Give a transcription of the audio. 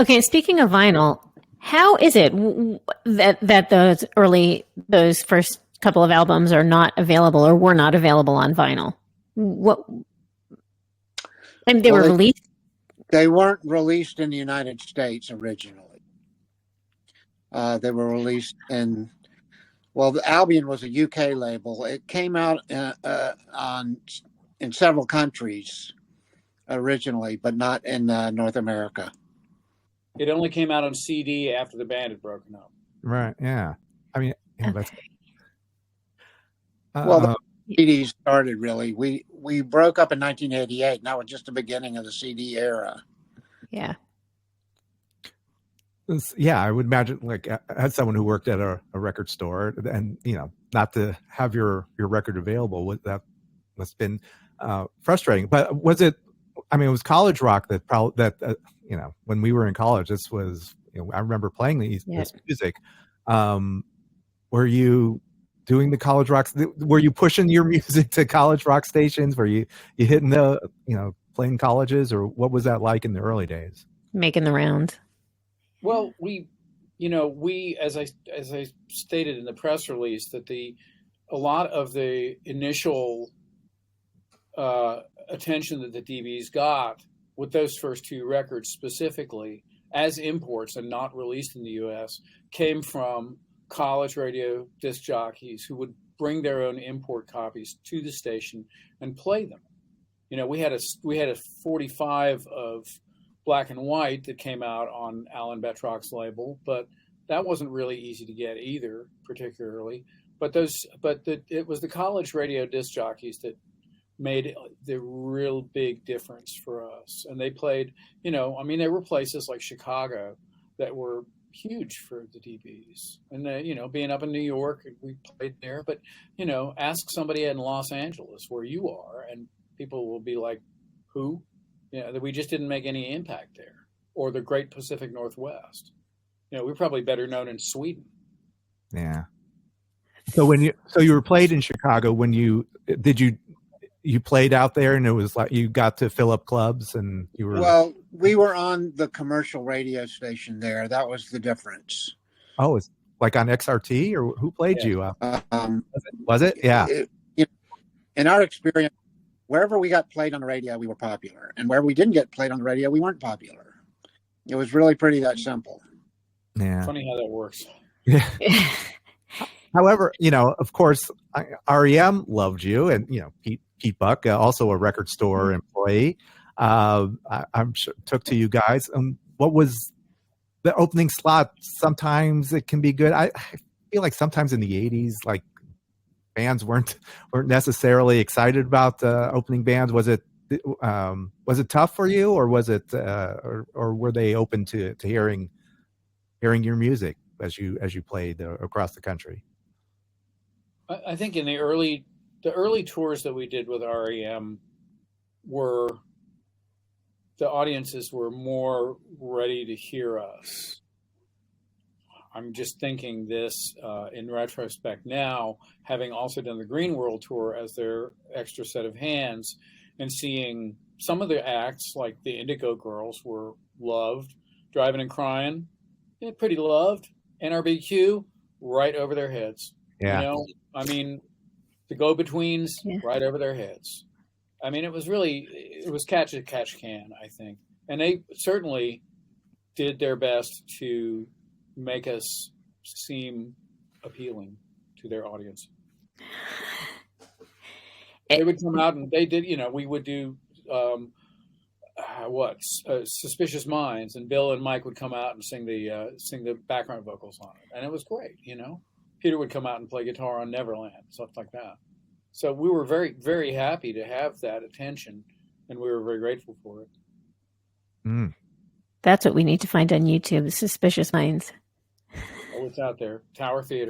Okay, speaking of vinyl, how is it that those first couple of albums are not available or were not available on vinyl? What? I mean, they were Well, released. they weren't released in the United States originally. They were released in, well, the Albion was a UK label. It came out in several countries originally, but not in North America. It only came out on CD after the band had broken up. Right. Yeah. I mean, yeah, that's. Well, the CDs started really. We broke up in 1988. And that was just the beginning of the CD era. Yeah. Yeah, I would imagine, like, as someone who worked at a record store, and not to have your record available, that must have been frustrating. But was it? I mean, it was college rock that when we were in college, this was. I remember playing this music. Were you doing the college rocks? Were you pushing your music to college rock stations? Were you hitting the playing colleges, or what was that like in the early days? Making the rounds. Well, we as I stated in the press release, that a lot of the initial attention that the dB's got with those first two records specifically as imports and not released in the U.S. came from college radio disc jockeys who would bring their own import copies to the station and play them. We had a 45 of black and white that came out on Alan Betrock's label, but that wasn't really easy to get either, particularly. But it was the college radio disc jockeys that made the real big difference for us. And they played, there were places like Chicago that were huge for the dB's. And, being up in New York, we played there. But, ask somebody in Los Angeles where you are, and people will be like, who? That we just didn't make any impact there. Or the Great Pacific Northwest. We're probably better known in Sweden. Yeah. So you were played in Chicago, you played out there, and it was like you got to fill up clubs, and you were. Well, we were on the commercial radio station there. That was the difference. Oh, it's like on XRT, or who played you? Was it? Yeah. In our experience, wherever we got played on the radio, we were popular, and where we didn't get played on the radio, we weren't popular. It was really pretty that simple. Yeah. Funny how that works. Yeah. However, of course, REM loved you, and Pete Buck, also a record store employee, I'm sure took to you guys. What was the opening slot? Sometimes it can be good. I feel like sometimes in the 80s, like bands weren't necessarily excited about opening bands. Was it tough for you, or was it, or were they open to hearing your music as you played across the country? I think in the early tours that we did with REM the audiences were more ready to hear us. I'm just thinking this in retrospect now, having also done the Green World Tour as their extra set of hands, and seeing some of the acts like the Indigo Girls were loved, Driving and Crying, pretty loved, NRBQ, right over their heads. Yeah. The Go-Betweens, right over their heads. It was catch can, I think. And they certainly did their best to make us seem appealing to their audience. They would come out and they did, we would do Suspicious Minds, and Bill and Mike would come out and sing the background vocals on it. And it was great, Peter would come out and play guitar on Neverland, stuff like that. So we were very, very happy to have that attention, and we were very grateful for it. Mm. That's what we need to find on YouTube, the Suspicious Minds. Oh, it's out there. Tower Theater.